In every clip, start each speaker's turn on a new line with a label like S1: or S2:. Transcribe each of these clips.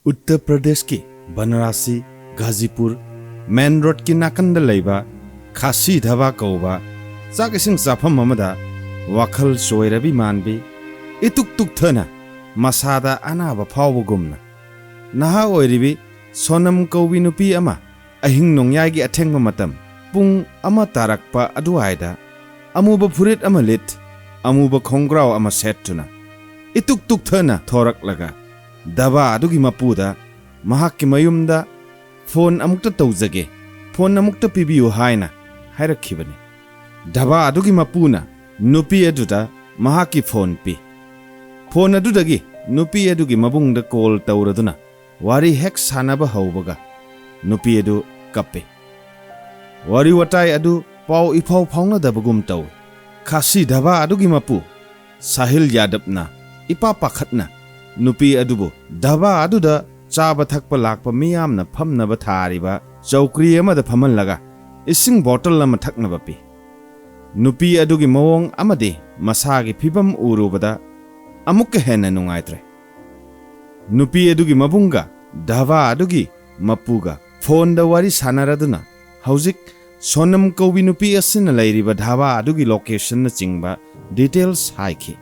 S1: Uttar Pradesh ki Banarasi, Ghazipur, Main Road ki nakanda laiba, Khasi dhaba kauba, Sakising Sapam Mamada, Wakhal Soirabi Manbi, Ituk Tuk Thana, Masada Anaba Pawugumna. Naha oiribi, Sonam Kaubi Nupi Ama, Ahing Nongyagi Atengma Matam, Pung Ama Tarakpa Aduaida, Amuba Purit Amalit, Amuba Kongrao Ama Setuna. Ituk Tuk Thana Thorak Laga. Daba adugi mapuda mahakki mayumda phone amukta tawjage phone amukta pibiyu haina hairakhibani daba adugi mapuna nupi aduda mahakki phone pi phone adudagi nupi adugi mabungda call tawraduna wari hek sanaba haubaga nupi adu kappe wari watai adu pau ifau phauna dabagum taw khasi daba adugi mapu sahil yadapna ipa pakhatna Nupi adubu daba aduda chaba thakpa lakpa miyamna phamnaba thariba chaukri amada phamanlaga ising bottle ama thaknaba pi nupi adugi mawong amade masagi phibam urubada amukka hena nungaitre nupi adugi mabunga daba adugi mapuga phone da wari sanaraduna haujik sonam kaubi nupi asina lairiba dhaba adugi location na chingba details haiki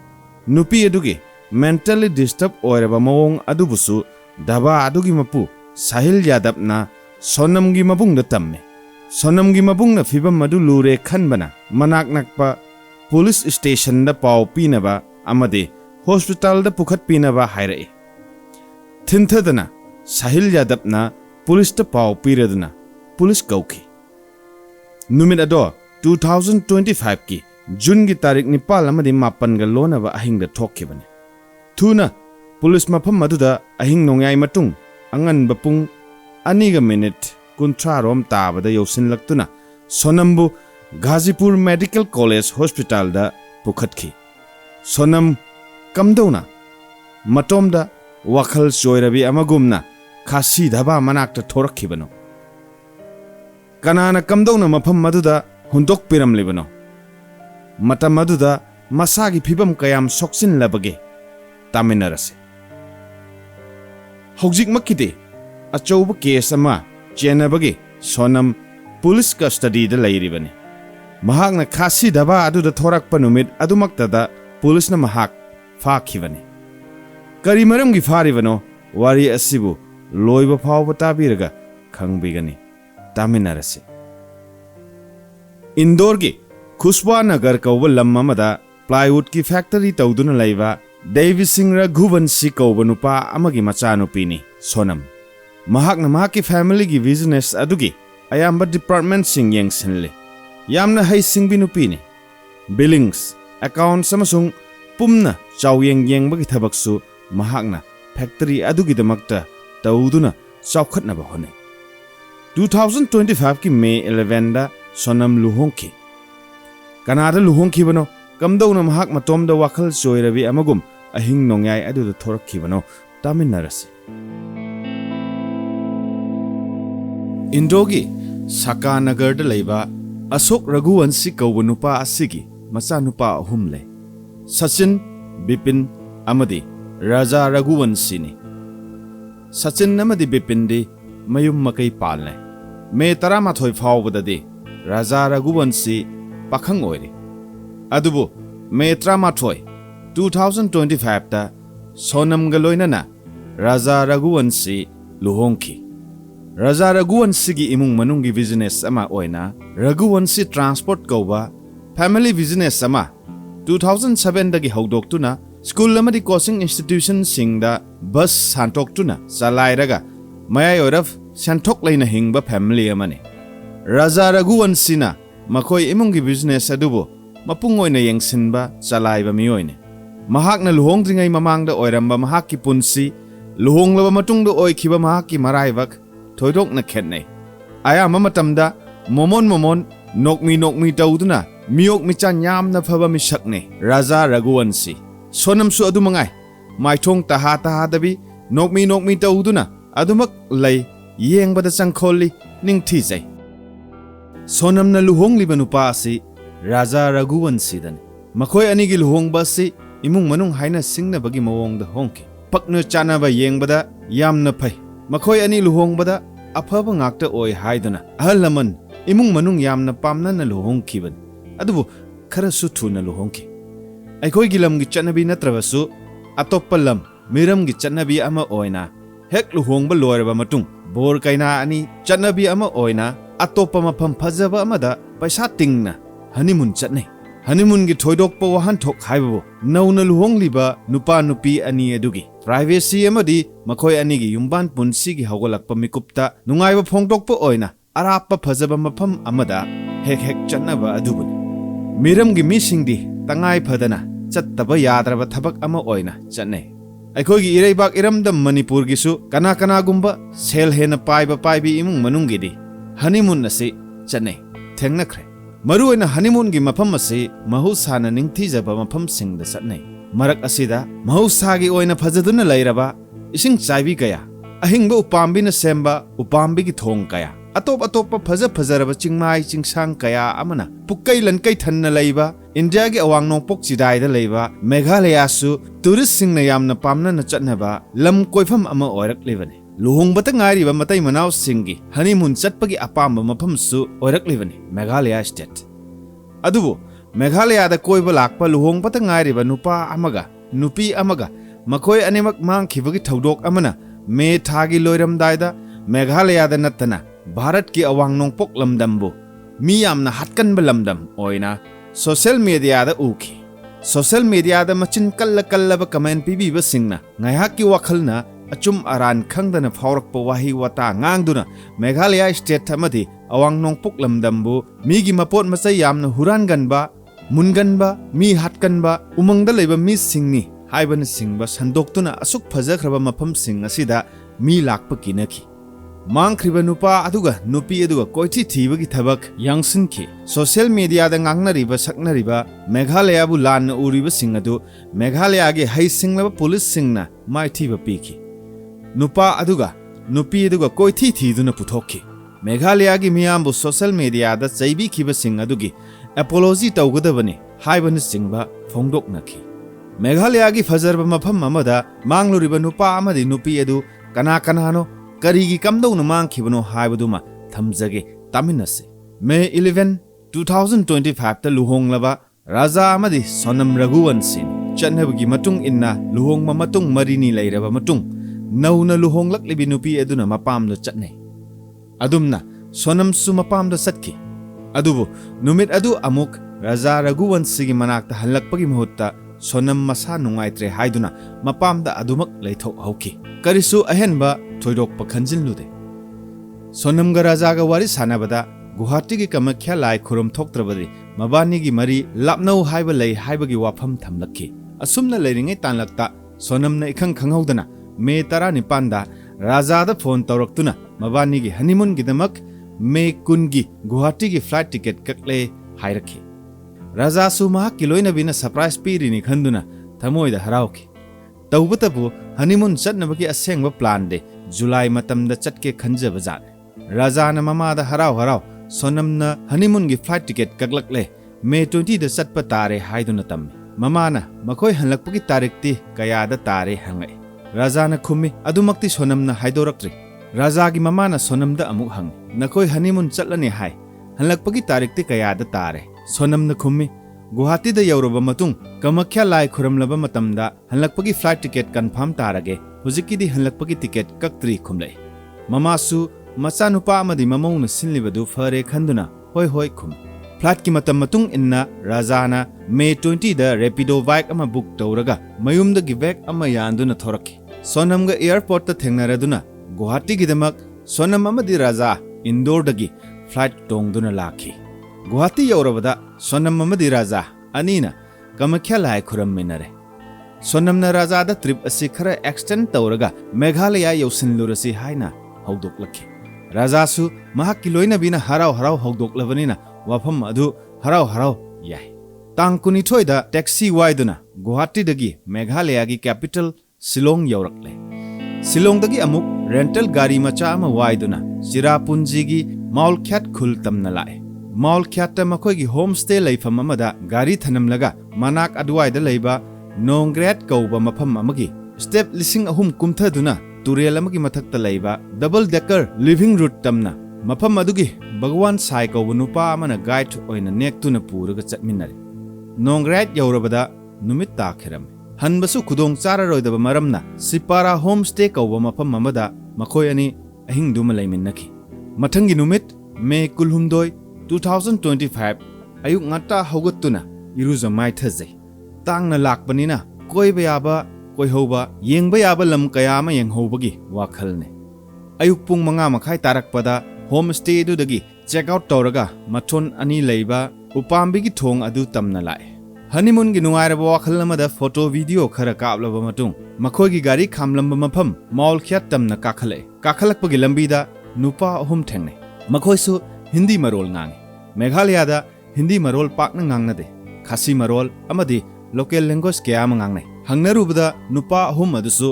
S1: nupi adugi mentally disturbed oiraba mawong adubusu daba adugi mapu sahil yadapna sonamgi mabungda tamme sonamgi mabungna fibam madu lure khanbana manak nakpa police station da paw pinaba amade hospital da pukhat pinaba hairai thinthadana sahil yadapna police da paw piraduna police kauki numit ado 2025 ki June gi tarik nipal amadi mapan ga lonaba ahingda thokkibani Tuna, police mapam maduda ahing nongyay matung angan bapung aniga minute kuntra rom tabada yosin laktuna sonambu Ghazipur Medical College Hospital da pukhatki sonam kamdona matomda wakhal soirabi amagumna khasi dhaba manakta thorakhi bano kanana kamdona mapam maduda hundok piram libano mata maduda masagi phibam kayam soksin labage Taminarase. Hojik makide, achauba case ama, chenabagi, sonam, police custody the lairibani. Mahak na khasi daba adu the thorak panumit adumaktada, police na mahak, fakivani. Karimaram gifarivano, wari asibu, Loibafaoba tabiraga, kang bigani. Taminarase. Indorgi, Kuswa nagar kauba lammamada, plywood ki factory tauduna laiva, David Singra Guvan Siko Nupa Amagi Machano Pini, Sonam. Mahakna Mahaki family gi business adugi, Ayamba department sing yang sinle. Yamna hay sing binupini. Billings, account samasung, Pumna, Chow Yang Yang Bagitabaksu, Mahakna, factory adugi the Makta, Tauduna, Saukatna Bahone. 2025 ki May 11 da Sonam Luhongki. Kanada Luhongki bano, Kamdona Mahak Matom da Wakhal Soirabi Amagum. Ahing nongyay adu the thorakibano taminarasi Indogi Saka Nagar da laiba Asok Raghuvanshi kauba nupa asigi macha nupa ahumle Sachin Bipin amadi Raja Raghuvanshi ni Sachin amadi Bipin di mayum makai palne May 18 faobada di Raja Raghuvanshi pakhang oiri adubu May 18 2025 ta Sonam Galoinana Raja Raghuvanshi Luhongki Raja Raghuvanshi gi imung manungi business ama oina Raghuvanshi transport kauba family business ama 2007 dagi haudoktuna school amadi coaching institution singda bus santoktuna salairaga mayai oraf santok laina hingba family amani Raja Raghuvanshi na makoi imungi business adubo mapung oina yengsinba salaiba mioine Mahakna luhongdringai mamangda oiramba mahaki punsi luhonglaba matungda oikhiba mahaki maraibak thoidok na khetnei aya mamatamda momon nokmi tauduna miok michan yamna phaba misakne Raja Raghuvanshi sonamsu adu mangai maithong taha dabi nokmi tauduna adumak lay yengbada changkholi ningthi jai sonamna luhongliba nupa asi Raja Raghuvanshi dan makhoi anigi luhongba si imung manung haina singna bagi mawong da hongki pakno chana ba yengbada yamna phai makhoi ani luhongbada afaba ngakta oi haiduna ahal laman imung manung yamna pamna na luhongkhiban adubu khara su thuna luhongki aikhoi gilam gi chanabi natrabasu atoppa lam miram gi chanabi ama oina hek luhongba loiraba matung bor kaina ani chanabi ama oina atoppa mafam phajaba amada paisa tingna honeymoon chatnai honeymoon gi thoidokpa wahan thok haibu nauna luhongliba nupa nupi ani adugi privacy amadi makhoi ani gi yumban punsi gi hawgalakpa mikupta nungaiba phongdokpa oina arappa phajaba mafam amada hek hek chatnaba adubuni miram gi misingdi tangai phadana chattaba yadraba thabak ama oina chatnai aikhoi gi ireibak iramdam manipur gi su kana kana gumba sel hena paibi imung manungi di honeymoon ase chatnai thengnakhre maru oina honeymoon gi mafam ase mahusana ningthijaba mafam singda chatnai marak asida mahusagi oina phajaduna lairaba ising chaibi kaya ahingba upambina semba upambi gi thong kaya atop fajaraba chingmai chingsang kaya amana pukai lankai thanna leiba India gi awang nongpok chidai da leiba Meghalaya su tourist sing na yamna pamna na chatnaba lam koifam ama oirak levani luhongbata ngariba Matei-Manao singi honeymoon chatpagi apamba mafam su oirak levani Meghalaya state adubu Meghalaya da koiba lakpa luhongbata ngariba nupa amaga nupi amaga makhoi anemak mangkhibagi thaudok amana me thagi loiramdai da Meghalaya da nattana Bharat ki awang nongpok lamdambu mi yamna hatkanba lamdam oina social media da uki social media da machin kallaba comment pibiba singna ngaihak ki wakhalna achum aran khangdana faorakpa wahei wata ngangduna Meghalaya state amadi awang nongpok lamdambu mi gi mapot masai yamna huranganba munganba mi hatkanba umangda leiba mi singni haibana singba sandoktuna asuk phajakraba mafam sing asida mi lakpa kinaki Mangkhiba nupa aduga nupi aduga koithi thibagi thabak yangsinki social media da ngangnariba saknariba Meghalaya bu lan uriba sing adu Meghalaya ge hai singlaba police singna mai thiba piki nupa aduga nupi aduga koithi thiduna puthokki Meghalaya gi miyambu social media da chaibi khiba sing adugi apology tawgadabani haibana singba phongdoknaki Meghalaya gi fajarba mafam amada mangluriba nupa amadi nupi adu kana kanano Karigi kamdona mangkhibano haibaduma thamjage taminase May 11 2025 ta luhonglaba raja amadi sonam raghuwansin chanhabgi matung inna luhongma matung marini leiraba matung nauna luhonglak libi nupi aduna mapamdo chatnai adumna sonam su mapamdo satki adubu numit adu amuk raja raghuwansigi manakta halakpagi mahutta sonam masa nungaitre haiduna mapamda adumak leithok hauki karisu ahenba thoidokpa khanjinlude sonamga rajaga wari sanabada Guwahati gi Kamakhya lai khurum thoktrabadi mabani gi mari lapnau haiba lei haibagi wafam thamlakhi asumna leiringai tanlakta sonamna ikhang khanghaudana May 19 da raja da phone tawraktuna mabani gi honeymoon gi damak May 10 gi Guwahati gi flight ticket kakle hairakhi raja su ma kiloina bina surprise pirini khanduna Thamoida harawki tawbatabu honeymoon chatnabagi asengba plan de July matamda chatke khanjaba jan raja na mama da haraw sonamna honeymoon gi flight ticket kaklakle May 20 da chatpa tare haiduna tam mama na makhoi hanlakpagi tarik ti kaya da tare hangai raja na khumi adumakti sonamna haidoraktri raja gi mama na sonamda amuk hang nakhoi honeymoon chatlani hai hanlakpagi tarik ti kaya da tare sonamna khumi Guwahati da yauraba matung Kamakhya lai khuramlaba matamda hanlakpagi flight ticket confirm tarage hujiki di hanlakpagi ticket kaktri khumlai mamasu macha nupa amadi mamongna sinlibadu fare khanduna hoi khum flight ki matam matung inna rajana May 20 da rapido bike ama book tawraga mayumda gi bag ama yanduna thorakki sonamga airport ta thengnaraduna Guwahati gi damak sonam amadi raja Indore dagi flight tongduna lakhi Guwahati yaurabada sonam amadi raja anina Kamakhya lai khuramminare sonamna raja da trip asi khara extend tawraga Meghalaya yausinlurasi haina hawdoklakhi raja su mahakki loina bina haraw hawdoklabanina wafam adu haraw yai tang kunithoi da taxi waiduna Guwahati dagi Meghalaya gi capital Shillong yaurakle Shillong dagi amuk rental gari macha ama waiduna Sirapunji gi Maulkhyat khul tamna lai Maulkhyat makhoi gi homestay leifam amada gari thanamlaga manak adwai da leiba Nongret kauba mafam amagi step lising ahum kumthaduna turel amagi mathakta laiba double decker living root tamna mafam adugi Bhagwan sai ko nupa amana guide oina nektuna puraga chatminari nongrait yaurabada numit takhiram hanbasu khudong chara roidaba maramna sipara homestay ko mafam mamada makhoi ani ahing duma laiminaki mathangi numit me kulhumdoi 2025 ayuk ngata hogatuna iruza mai thazai tangna lakpanina koiba yaba koihoba yengba yaba lam kayama yenghobagi wakhalne ayuk pung manga makhai tarakpada homestay dudagi check out tawraga mathon ani leiba upambigi thong adu tamna lai honeymoon gi nungairaba wakhal amada photo video khara kaplaba matung makhoi gi gari khamlamba mafam maul khyat tamna kakhalakpagi lambida nupa ahum thengnai makhoi su hindi marol ngangi meghalaya da hindi marol pakna ngangnade khasi marol amadi local language kya mangangnai hangnarubada nupa ahum adusu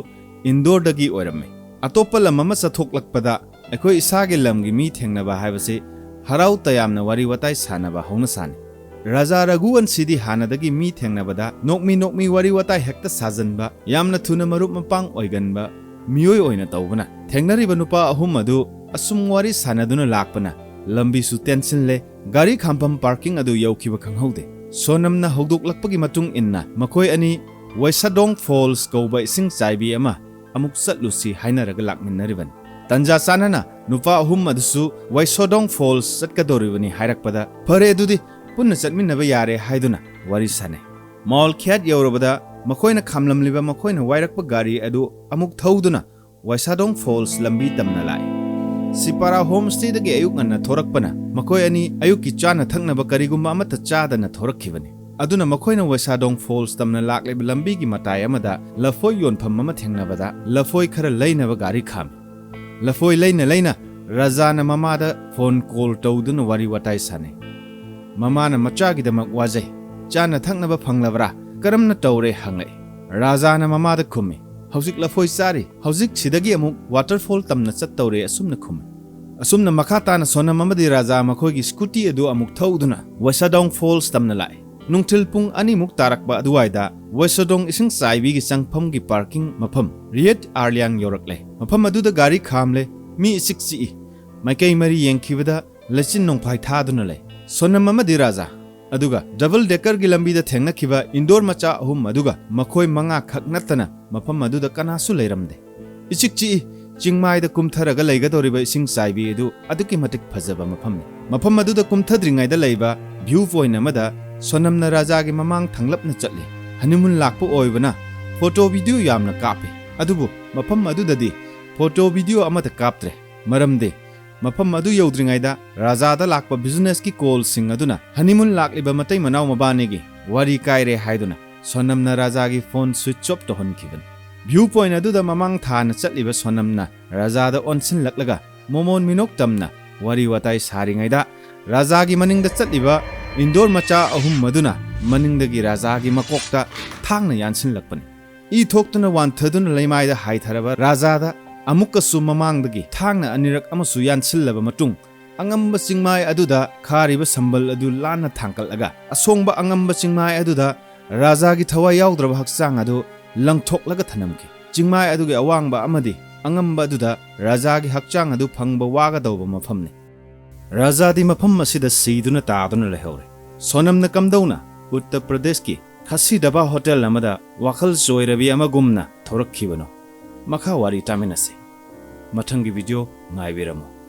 S1: indoor dagi oiramme atopa lamama sathoklakpada akhoi isage lamgi mi thengnaba haibase harau tayamna wari watai sanaba hongna sani raja raguan sidi hanadagi mi thengnabada nokmi wari watai hekta sajanba yamna thuna marup mapang oiganba miyoi oina tawbana thengnariba nupa ahum adu asum wari sanaduna lakpana lambi su tension le gari khampam parking adu yaukiba khanghaude sonamna hogdoklakpagi matung inna makhoi ani Waisadong Falls kauba ising chaibi ama amuk satlusi hainaraga lakminnariban tanja sanana nupa ahum adusu Waisadong Falls satkadoribani hairakpada phare adudi punna chatminnaba yare haiduna wari sane mall khyat yaurabada makhoina khamlamliba makhoina wairakpa gari adu amuk thauduna Waisadong Falls lambi tamna lai sipara homestay dagi ayuk anna thorakpana makhoi ani ayuki chana thaknaba karigumba amata chadana thorakhibani aduna makhoina Waisadong Falls tamna lakleba lambi gi matai amada lafoi yonpham ama thengnabada lafoi khara leinaba gari kham lafoi leina rajana mamada phone call tawduna wari watai sane mamana machagi damak wajai chana thaknaba phanglabra karamna tawre hangai rajana mamada khumi hausik lafoi sari hausik sidagi amuk waterfall tamna chat tawre asumna khumi asumna makhatana sona mamadi raja makhoigi scooty adu amuk thauduna Waisadong Falls tamna lai nungthil pung ani muk tarakba aduwaida Waisadong ising saibi gi changpham gi parking mafam riet arliang yorakle mafam aduda gari khamle mi isiksi maikai mari yengkhibada lachin nongphai thaduna le sonam amadi raja aduga double decker gi lambi da thengna khiba indoor macha ahum aduga makhoi manga khaknatana mafam aduda kanasu leiramde isikchi chingmai da kumtharaga leigadoriba ising saibi edu aduki matik phajaba mafam aduda kumthadringai da leiba view point amada sonamna raja gi mamang thanglapna chatli honeymoon lakpo oibana photo video yamna kape adubu mafam adudadi photo video amata kaptre maramde mafam adu yaudringaida raja da lakpa business ki call sing aduna honeymoon lakliba Matei-Manao mabane gi wari kaire haiduna sonamna raja gi phone switch off to honkiban view point aduda mamang thana chatliba sonamna raja da onsin laklaga momon minok tamna wari watai saringaida raja gi maningda chatliba indoor macha ahum maduna maningdagi raja gi makokta thangna yansin lakpani I thoktuna wan thaduna leimaida haitharaba raja da amukasu mamangdagi thangna anirak amasu yansillaba matung angamba chingmai aduda khariba sambal adu lana thangkalaga asongba angamba chingmai aduda raja gi thawai yaudraba hakchang adu langthoklaga thanamki chingmai adugi awangba amadi angamba aduda raja gi hakchang adu phangba waga dawba mafamne raja di mafam asida siduna taaduna lehore sonamna kamdauna Uttar Pradesh ki khasi daba hotel amada wakhal soirabi amagumna thorakhibano makha wari taminase mathangi video ngaibiramo